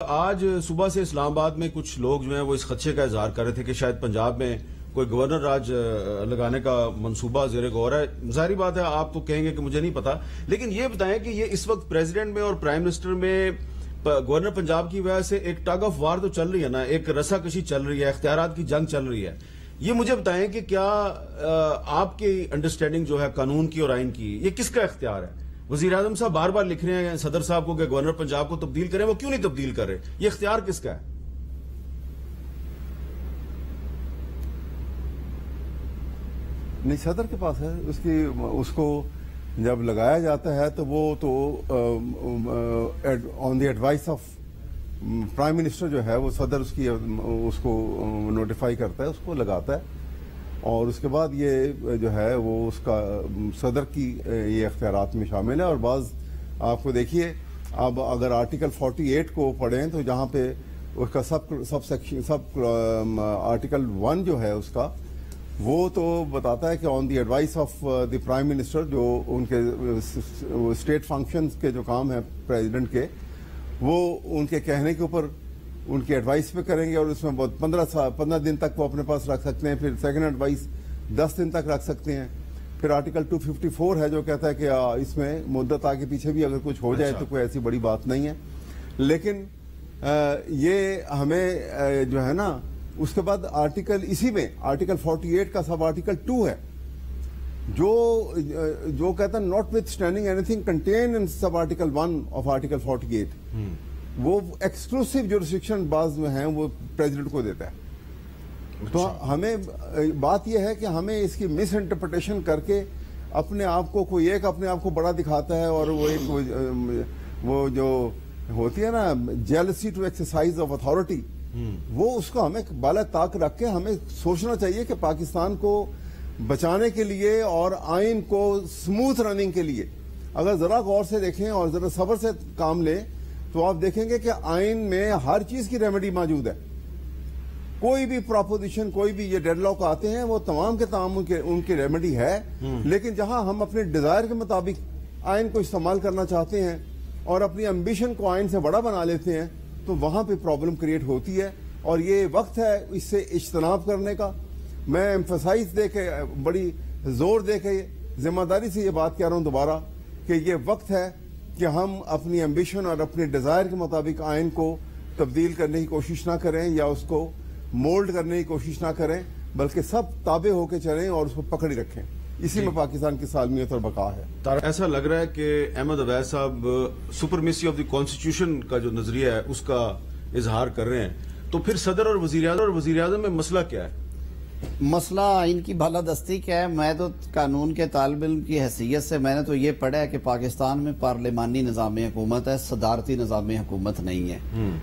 آج صبح سے اسلام آباد میں کچھ لوگ جو ہیں وہ اس خدشے کا اظہار کر رہے تھے کہ شاید پنجاب میں کوئی گورنر راج لگانے کا منصوبہ زیر غور ہے. ظاہری بات ہے آپ تو کہیں گے کہ مجھے نہیں پتا، لیکن یہ بتائیں کہ یہ اس وقت پریزیڈنٹ میں اور پرائم منسٹر میں گورنر پنجاب کی وجہ سے ایک ٹگ آف وار تو چل رہی ہے نا، ایک رسا کشی چل رہی ہے، اختیارات کی جنگ چل رہی ہے. یہ مجھے بتائیں کہ کیا آپ کی انڈرسٹینڈنگ جو ہے قانون کی اور آئین کی، یہ کس کا اختیار ہے؟ وزیر اعظم صاحب بار بار لکھ رہے ہیں صدر صاحب کو کہ گورنر پنجاب کو تبدیل کریں، وہ کیوں نہیں تبدیل کر رہے؟ یہ اختیار کس کا ہے؟ نہیں، صدر کے پاس ہے. اس کو جب لگایا جاتا ہے تو وہ تو آن the advice of prime minister جو ہے وہ صدر اس کو نوٹیفائی کرتا ہے، اس کو لگاتا ہے، اور اس کے بعد یہ جو ہے وہ اس کا صدر کی یہ اختیارات میں شامل ہے. اور بعض آپ کو دیکھیے، اب اگر آرٹیکل 48 کو پڑھیں تو جہاں پہ اس کا سب آرٹیکل 1 جو ہے اس کا، وہ تو بتاتا ہے کہ on the advice of the prime minister, جو ان کے اسٹیٹ فنکشنز کے جو کام ہیں پریزیڈنٹ کے، وہ ان کے کہنے کے اوپر ان کی ایڈوائس پہ کریں گے، اور اس میں 15 دن تک وہ اپنے پاس رکھ سکتے ہیں. پھر سیکنڈ ایڈوائس 10 دن تک رکھ سکتے ہیں. پھر آرٹیکل 254 ہے جو کہتا ہے کہ اس میں مدت آگے پیچھے بھی اگر کچھ ہو جائے تو کوئی ایسی بڑی بات نہیں ہے. لیکن یہ ہمیں جو ہے نا، اس کے بعد آرٹیکل اسی میں آرٹیکل 48 کا سب آرٹیکل 2 ہے جو کہتا ہے not with standing any thing contain in sub article 1 of article 48. وہ ایکسکلوسیو جورسڈکشن بعض جو ہیں وہ پریزیڈنٹ کو دیتا ہے. تو ہمیں بات یہ ہے کہ ہمیں اس کی مس انٹرپریٹیشن کر کے اپنے آپ کو کوئی ایک اپنے آپ کو بڑا دکھاتا ہے، اور وہ جو ہوتی ہے نا jealousy to exercise of authority, وہ اس کو ہمیں بالا طاق رکھ کے ہمیں سوچنا چاہیے کہ پاکستان کو بچانے کے لیے اور آئین کو سموتھ رننگ کے لیے اگر ذرا غور سے دیکھیں اور ذرا صبر سے کام لیں تو آپ دیکھیں گے کہ آئین میں ہر چیز کی ریمیڈی موجود ہے. کوئی بھی پراپوزیشن، کوئی بھی یہ ڈیڈ لاک آتے ہیں، وہ تمام کے تمام ان کی ریمیڈی ہے. لیکن جہاں ہم اپنے ڈیزائر کے مطابق آئین کو استعمال کرنا چاہتے ہیں اور اپنی امبیشن کو آئین سے بڑا بنا لیتے ہیں تو وہاں پہ پرابلم کریٹ ہوتی ہے. اور یہ وقت ہے اس سے اجتناب کرنے کا. میں ایمفسائز دے کے بڑی زور دے کے ذمہ داری سے یہ بات کہہ رہا ہوں دوبارہ کہ یہ وقت ہے کہ ہم اپنی ایمبیشن اور اپنے ڈیزائر کے مطابق آئین کو تبدیل کرنے کی کوشش نہ کریں یا اس کو مولڈ کرنے کی کوشش نہ کریں، بلکہ سب تابع ہو کے چلیں اور اس کو پکڑی رکھیں. اسی میں پاکستان کی سالمیت اور بقا ہے. ایسا لگ رہا ہے کہ احمد اویس صاحب سپرمیسی آف دی کانسٹیٹیوشن کا جو نظریہ ہے اس کا اظہار کر رہے ہیں، تو پھر صدر اور وزیر اعظم میں مسئلہ کیا ہے؟ مسئلہ آئین کی بالادستی کیا ہے؟ میں تو قانون کے طالب علم کی حیثیت سے میں نے تو یہ پڑھا ہے کہ پاکستان میں پارلیمانی نظام حکومت ہے، صدارتی نظام حکومت نہیں ہے.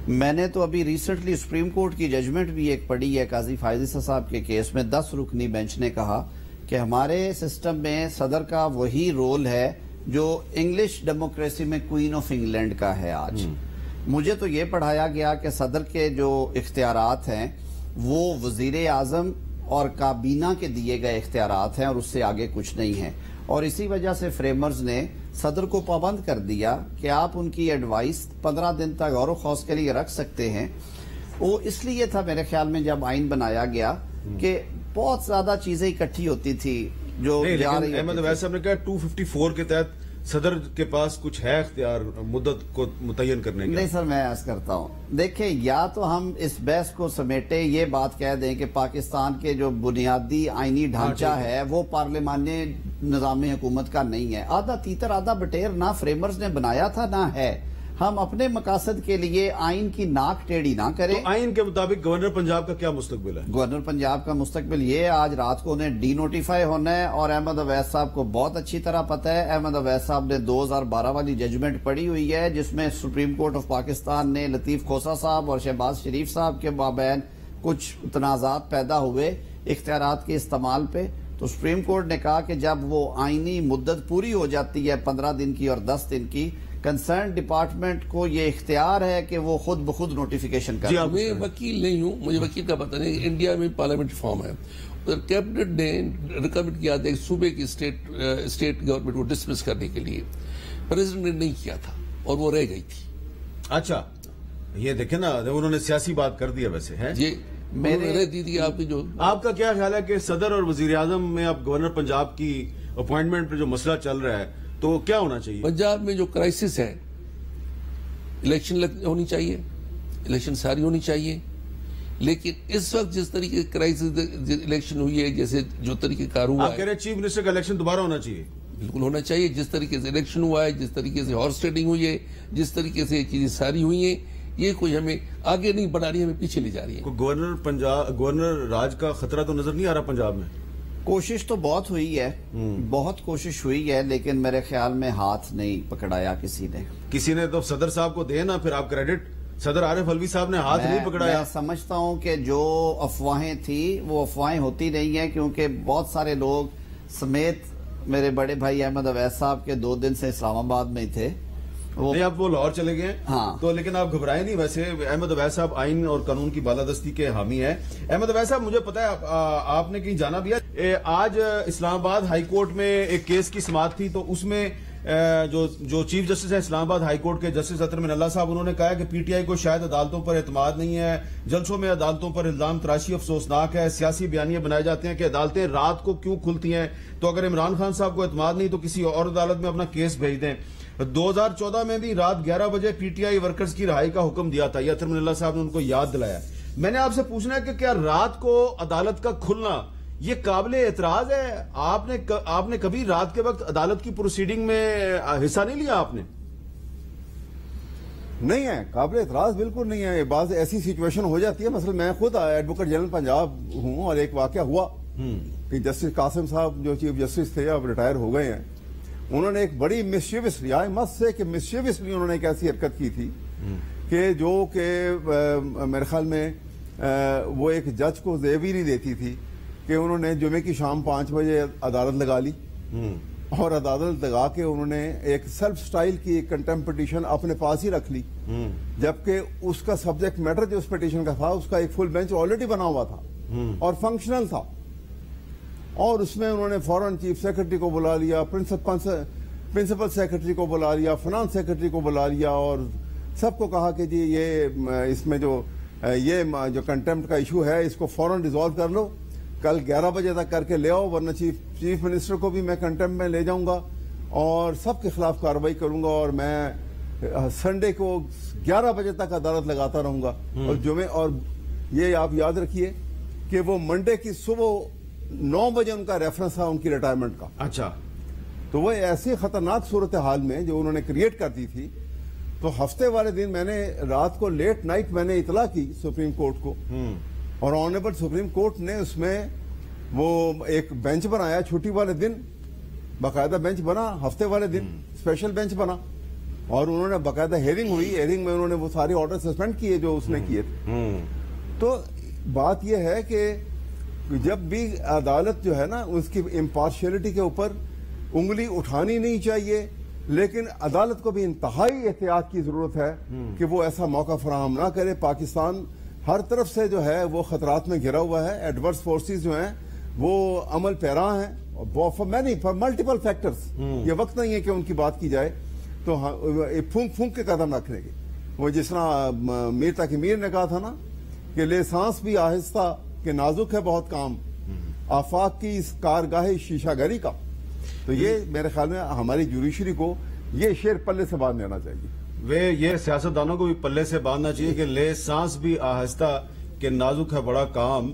میں نے تو ابھی ریسنٹلی سپریم کورٹ کی ججمنٹ بھی ایک پڑھی ہے قاضی فائز صاحب کے کیس میں. 10 رکنی بینچ نے کہا کہ ہمارے سسٹم میں صدر کا وہی رول ہے جو انگلش ڈیموکریسی میں کوئین آف انگلینڈ کا ہے. آج مجھے تو یہ پڑھایا گیا کہ صدر کے جو اختیارات ہیں وہ وزیر اعظم اور کابینہ کے دیے گئے اختیارات ہیں اور اس سے آگے کچھ نہیں ہے. اور اسی وجہ سے فریمرز نے صدر کو پابند کر دیا کہ آپ ان کی ایڈوائس 15 دن تک غور و خوض کے لیے رکھ سکتے ہیں. وہ اس لیے تھا میرے خیال میں جب آئین بنایا گیا کہ بہت زیادہ چیزیں اکٹھی ہوتی تھی جو احمد اویس صاحب نے کہا 254 کے تحت صدر کے پاس کچھ ہے اختیار مدت کو متعین کرنے کا. نہیں سر، میں عرض کرتا ہوں، دیکھیں یا تو ہم اس بحث کو سمیٹے یہ بات کہہ دیں کہ پاکستان کے جو بنیادی آئینی ڈھانچہ ہے وہ پارلیمانی نظام حکومت کا نہیں ہے. آدھا تیتر آدھا بٹیر نہ فریمرز نے بنایا تھا نہ ہے. ہم اپنے مقاصد کے لیے آئین کی ناک ٹیڑھی نہ کریں. تو آئین کے مطابق گورنر پنجاب کا کیا مستقبل ہے؟ گورنر پنجاب کا مستقبل یہ آج رات کو انہیں ڈی نوٹیفائی ہونا ہے، اور احمد اویس صاحب کو بہت اچھی طرح پتہ ہے. احمد اویس صاحب نے 2012 والی ججمنٹ پڑھی ہوئی ہے جس میں سپریم کورٹ آف پاکستان نے لطیف کھوسہ صاحب اور شہباز شریف صاحب کے مابین کچھ تنازعات پیدا ہوئے اختیارات کے استعمال پہ. تو سپریم کورٹ نے کہا کہ جب وہ آئینی مدت پوری ہو جاتی ہے 15 دن کی اور 10 دن کی، کنسرن ڈپارٹمنٹ کو یہ اختیار ہے کہ وہ خود بخود نوٹیفیکیشن کرے. میں وکیل نہیں ہوں، مجھے وکیل کا پتہ نہیں. انڈیا میں پارلیمنٹ فارم ہے، کیبنٹ نے ریکمینڈ کیا تھا صوبے کی اسٹیٹ گورنمنٹ کو ڈسمس کرنے کے لیے. پریزیڈنٹ نے نہیں کیا تھا اور وہ رہ گئی تھی. اچھا یہ دیکھیں نا انہوں نے سیاسی بات کر دیا ویسے ہے یہ میرے دیدی آپ کی جو آپ کا کیا خیال ہے کہ صدر اور وزیر اعظم میں اب گورنر پنجاب کی اپوائنٹمنٹ پہ جو مسئلہ چل رہا ہے تو کیا ہونا چاہیے؟ پنجاب میں جو کرائسس ہے الیکشن ہونی چاہیے، الیکشن ساری ہونی چاہیے، لیکن اس وقت جس طریقے سے کرائسس الیکشن ہوئی ہے، جیسے جو طریقے کار ہوا آپ کہہ رہے ہیں چیف منسٹر کا الیکشن دوبارہ ہونا چاہیے؟ بالکل ہونا چاہیے. جس طریقے سے الیکشن ہوا ہے، جس طریقے سے ہارس ٹریڈنگ ہوئی ہے، جس طریقے سے یہ چیزیں ساری ہوئی ہیں، یہ کوئی ہمیں آگے نہیں بڑھا رہی ہے، ہمیں پیچھے لے جا رہی ہے. گورنر راج کا خطرہ تو نظر نہیں آ رہا پنجاب میں؟ کوشش تو بہت ہوئی ہے، بہت کوشش ہوئی ہے، لیکن میرے خیال میں ہاتھ نہیں پکڑایا کسی نے. کسی نے تو صدر صاحب کو دے نا پھر آپ کریڈٹ. صدر عارف الوی صاحب نے ہاتھ نہیں پکڑایا. میں سمجھتا ہوں کہ جو افواہیں تھی وہ افواہیں ہوتی نہیں ہیں، کیونکہ بہت سارے لوگ سمیت میرے بڑے بھائی احمد اویس صاحب کے 2 دن سے اسلام آباد میں ہی تھے. نہیں اب وہ لاہور چلے گئے. ہاں تو لیکن آپ گھبرائے نہیں. ویسے احمد اویس صاحب آئین اور قانون کی بالادستی کے حامی ہیں. احمد اویس صاحب مجھے پتا ہے آپ نے کہیں جانا بھی ہے. آج اسلام آباد ہائی کورٹ میں ایک کیس کی سماعت تھی، تو اس میں جو چیف جسٹس ہیں اسلام آباد ہائی کورٹ کے جسٹس اطہر من اللہ صاحب، انہوں نے کہا کہ پی ٹی آئی کو شاید عدالتوں پر اعتماد نہیں ہے، جلسوں میں عدالتوں پر الزام تراشی افسوسناک ہے، سیاسی بیانیے بنائے جاتے ہیں کہ عدالتیں رات کو کیوں کھلتی ہیں. تو اگر عمران خان صاحب کو اعتماد نہیں تو کسی اور عدالت میں اپنا کیس بھیج دیں. 2014 میں بھی رات 11 بجے پی ٹی آئی ورکرز کی رہائی کا حکم دیا تھا. یہ اطہر من اللہ صاحب نے ان کو یاد دلایا. میں نے آپ سے پوچھنا ہے کہ کیا رات کو عدالت کا کھلنا یہ قابل اعتراض ہے؟ آپ نے کبھی رات کے وقت عدالت کی پروسیڈنگ میں حصہ نہیں لیا؟ آپ نے نہیں ہے، قابل اعتراض بالکل نہیں ہے. بعض ایسی سچویشن ہو جاتی ہے. مثلا میں خود ایڈوکیٹ جنرل پنجاب ہوں اور ایک واقعہ ہوا کہ جسٹس قاسم صاحب جو چیف جسٹس تھے اب ریٹائر ہو گئے ہیں، انہوں نے ایک بڑی مسچیوسلی، آئی مسٹ سے کہ مسچیوسلی انہوں نے ایک ایسی حرکت کی تھی کہ جو کہ میرے خیال میں وہ ایک جج کو زیب ہی نہیں دیتی تھی کہ انہوں نے جمعے کی شام 5 بجے عدالت لگا لی اور عدالت لگا کے انہوں نے ایک سیلف سٹائل کی ایک کنٹمپٹ پٹیشن اپنے پاس ہی رکھ لی، جبکہ اس کا سبجیکٹ میٹر جو اس پٹیشن کا تھا اس کا ایک فل بینچ آلریڈی بنا ہوا تھا اور فنکشنل تھا. اور اس میں انہوں نے فوراً چیف سیکرٹری کو بلا لیا، پرنسپل سیکرٹری کو بلا لیا، فنانس سیکرٹری کو بلا لیا اور سب کو کہا کہ جی یہ اس میں جو کنٹمپٹ کا ایشو ہے اس کو فوراً ریزالو کر لو، کل 11 بجے تک کر کے لے آؤ، ورنہ چیف منسٹر کو بھی میں کنٹمپٹ میں لے جاؤں گا اور سب کے خلاف کارروائی کروں گا اور میں سنڈے کو 11 بجے تک عدالت لگاتا رہوں گا. اور جمعے، اور یہ آپ یاد رکھیے کہ وہ منڈے کی صبح 9 بجے ان کا ریفرنس تھا ان کی ریٹائرمنٹ کا. اچھا، تو وہ ایسی خطرناک صورتحال میں جو انہوں نے کریٹ کر دی تھی، تو ہفتے والے دن میں نے رات کو لیٹ نائٹ میں نے اطلاع کی سپریم کورٹ کو اور آنریبل سپریم کورٹ نے اس میں وہ ایک بینچ بنایا چھٹی والے دن، باقاعدہ بینچ بنا ہفتے والے دن، اسپیشل بینچ بنا اور انہوں نے باقاعدہ ہیئرنگ ہوئی. ہیئرنگ میں انہوں نے وہ سارے آرڈر سسپینڈ کیے جو اس نے کیے تھے. تو بات یہ ہے کہ جب بھی عدالت جو ہے نا اس کی امپارشلٹی کے اوپر انگلی اٹھانی نہیں چاہیے، لیکن عدالت کو بھی انتہائی احتیاط کی ضرورت ہے کہ وہ ایسا موقع فراہم نہ کرے. پاکستان ہر طرف سے جو ہے وہ خطرات میں گھرا ہوا ہے. ایڈورس فورسز جو ہیں وہ عمل پیرا ہیں فار ملٹیپل فیکٹرز. یہ وقت نہیں ہے کہ ان کی بات کی جائے تو پھونک پھونک کے قدم رکھنے کے. وہ جس طرح میر تقی میر نے کہا تھا نا کہ لے سانس بھی آہستہ کہ نازک ہے بہت کام، آفاق کی اس کارگاہ شیشہ گری کا. تو یہ میرے خیال میں ہماری جوڈیشری کو یہ شعر پلے سے باندھ لینا چاہیے. یہ سیاستدانوں کو بھی پلے سے باندھنا چاہیے کہ لے سانس بھی آہستہ کہ نازک ہے بڑا کام.